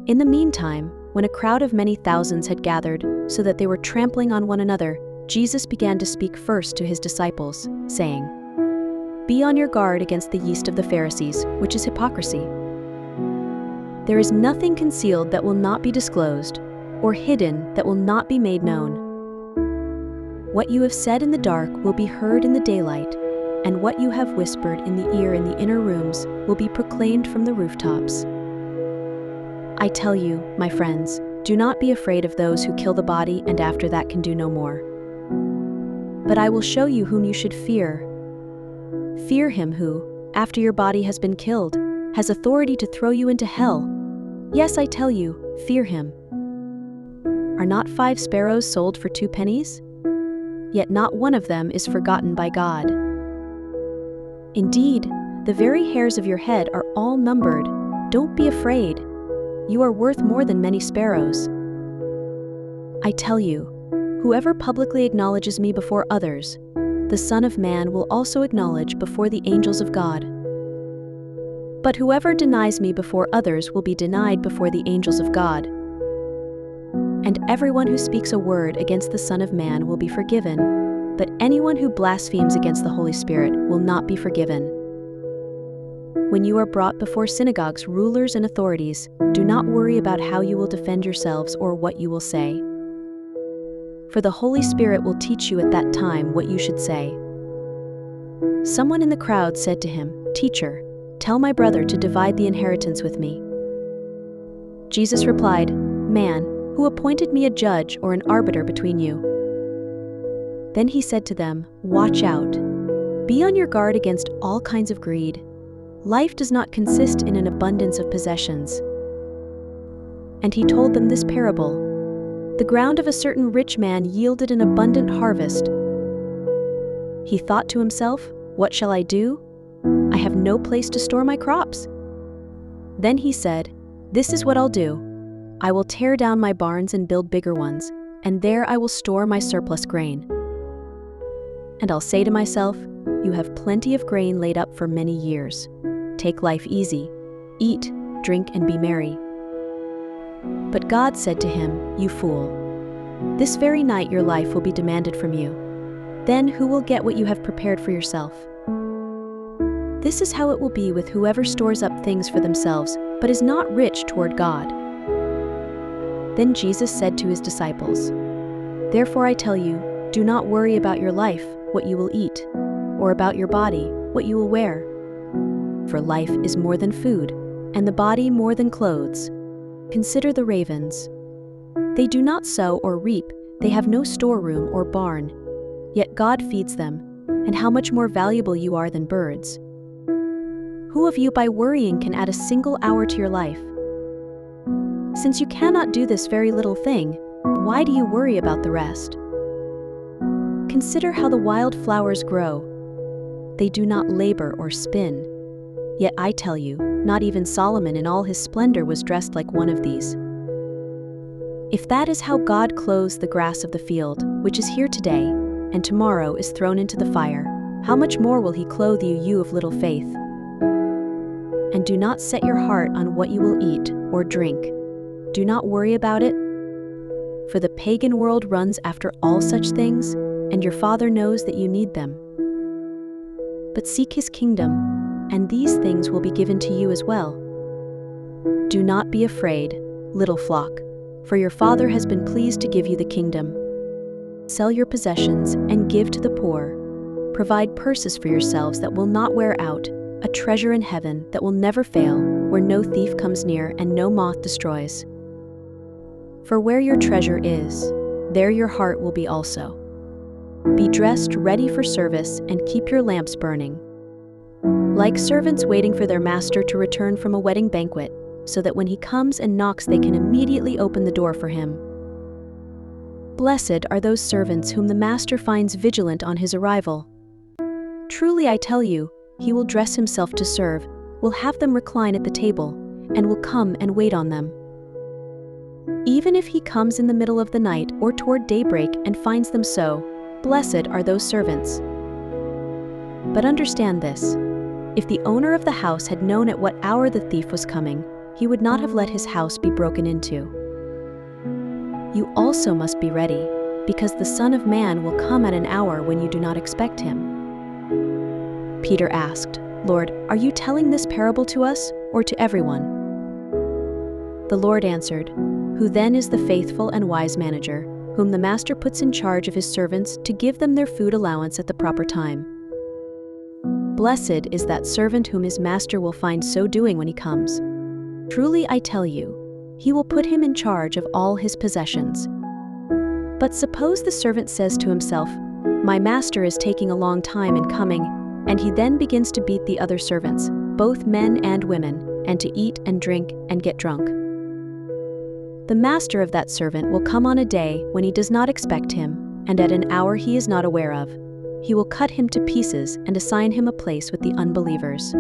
In the meantime, when a crowd of many thousands had gathered, so that they were trampling on one another, Jesus began to speak first to his disciples, saying, "Be on your guard against the yeast of the Pharisees, which is hypocrisy. There is nothing concealed that will not be disclosed, or hidden that will not be made known. What you have said in the dark will be heard in the daylight, and what you have whispered in the ear in the inner rooms will be proclaimed from the rooftops. I tell you, my friends, do not be afraid of those who kill the body and after that can do no more. But I will show you whom you should fear. Fear him who, after your body has been killed, has authority to throw you into hell. Yes, I tell you, fear him. Are not 5 sparrows sold for 2 pennies? Yet not one of them is forgotten by God. Indeed, the very hairs of your head are all numbered. Don't be afraid. You are worth more than many sparrows. I tell you, whoever publicly acknowledges me before others, the Son of Man will also acknowledge before the angels of God. But whoever denies me before others will be denied before the angels of God. And everyone who speaks a word against the Son of Man will be forgiven, but anyone who blasphemes against the Holy Spirit will not be forgiven. When you are brought before synagogues, rulers, and authorities, do not worry about how you will defend yourselves or what you will say. For the Holy Spirit will teach you at that time what you should say." Someone in the crowd said to him, "Teacher, tell my brother to divide the inheritance with me." Jesus replied, "Man, who appointed me a judge or an arbiter between you?" Then he said to them, "Watch out. Be on your guard against all kinds of greed. Life does not consist in an abundance of possessions." And he told them this parable. The ground of a certain rich man yielded an abundant harvest. He thought to himself, "What shall I do? I have no place to store my crops." Then he said, "This is what I'll do. I will tear down my barns and build bigger ones, and there I will store my surplus grain. And I'll say to myself, you have plenty of grain laid up for many years. Take life easy, eat, drink, and be merry." But God said to him, "You fool, this very night your life will be demanded from you. Then who will get what you have prepared for yourself? This is how it will be with whoever stores up things for themselves, but is not rich toward God." Then Jesus said to his disciples, "Therefore I tell you, do not worry about your life, what you will eat, or about your body, what you will wear. For life is more than food, and the body more than clothes. Consider the ravens. They do not sow or reap, they have no storeroom or barn, yet God feeds them, and how much more valuable you are than birds. Who of you by worrying can add a single hour to your life? Since you cannot do this very little thing, why do you worry about the rest? Consider how the wild flowers grow. They do not labor or spin. Yet I tell you, not even Solomon in all his splendor was dressed like one of these. If that is how God clothes the grass of the field, which is here today, and tomorrow is thrown into the fire, how much more will he clothe you, you of little faith? And do not set your heart on what you will eat or drink. Do not worry about it, for the pagan world runs after all such things, and your Father knows that you need them. But seek his kingdom, and these things will be given to you as well. Do not be afraid, little flock, for your Father has been pleased to give you the kingdom. Sell your possessions and give to the poor. Provide purses for yourselves that will not wear out, a treasure in heaven that will never fail, where no thief comes near and no moth destroys. For where your treasure is, there your heart will be also. Be dressed ready for service and keep your lamps burning. Like servants waiting for their master to return from a wedding banquet, so that when he comes and knocks they can immediately open the door for him. Blessed are those servants whom the master finds vigilant on his arrival. Truly I tell you, he will dress himself to serve, will have them recline at the table, and will come and wait on them. Even if he comes in the middle of the night or toward daybreak and finds them so, blessed are those servants. But understand this, if the owner of the house had known at what hour the thief was coming, he would not have let his house be broken into. You also must be ready, because the Son of Man will come at an hour when you do not expect him." Peter asked, "Lord, are you telling this parable to us or to everyone?" The Lord answered, "Who then is the faithful and wise manager, whom the master puts in charge of his servants to give them their food allowance at the proper time? Blessed is that servant whom his master will find so doing when he comes. Truly I tell you, he will put him in charge of all his possessions. But suppose the servant says to himself, 'My master is taking a long time in coming,' and he then begins to beat the other servants, both men and women, and to eat and drink and get drunk. The master of that servant will come on a day when he does not expect him, and at an hour he is not aware of. He will cut him to pieces and assign him a place with the unbelievers.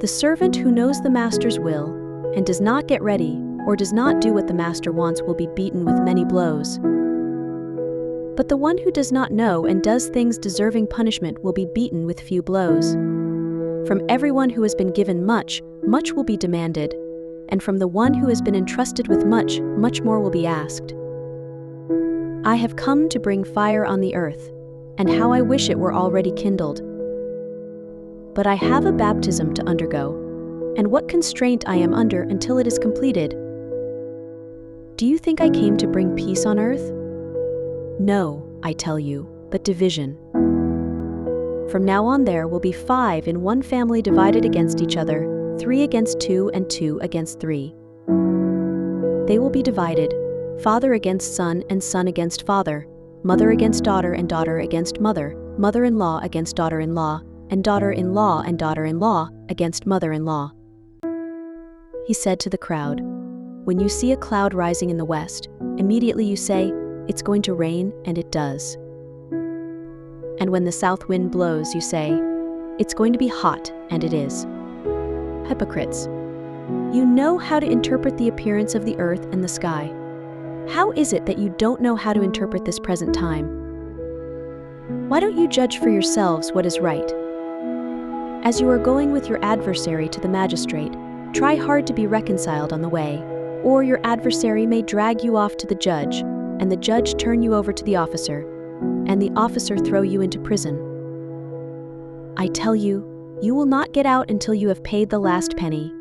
The servant who knows the master's will and does not get ready or does not do what the master wants will be beaten with many blows. But the one who does not know and does things deserving punishment will be beaten with few blows. From everyone who has been given much, much will be demanded, and from the one who has been entrusted with much, much more will be asked. I have come to bring fire on the earth, and how I wish it were already kindled. But I have a baptism to undergo, and what constraint I am under until it is completed. Do you think I came to bring peace on earth? No, I tell you, but division. From now on there will be 5 in one family divided against each other, 3 against 2 and 2 against 3. They will be divided, father against son and son against father, mother against daughter and daughter against mother, mother-in-law against daughter-in-law, and daughter-in-law and daughter-in-law against mother-in-law." He said to the crowd, "When you see a cloud rising in the west, immediately you say, 'It's going to rain,' and it does. And when the south wind blows, you say, 'It's going to be hot,' and it is. Hypocrites! You know how to interpret the appearance of the earth and the sky. How is it that you don't know how to interpret this present time? Why don't you judge for yourselves what is right? As you are going with your adversary to the magistrate, try hard to be reconciled on the way, or your adversary may drag you off to the judge, and the judge turn you over to the officer, and the officer throw you into prison. I tell you, you will not get out until you have paid the last penny.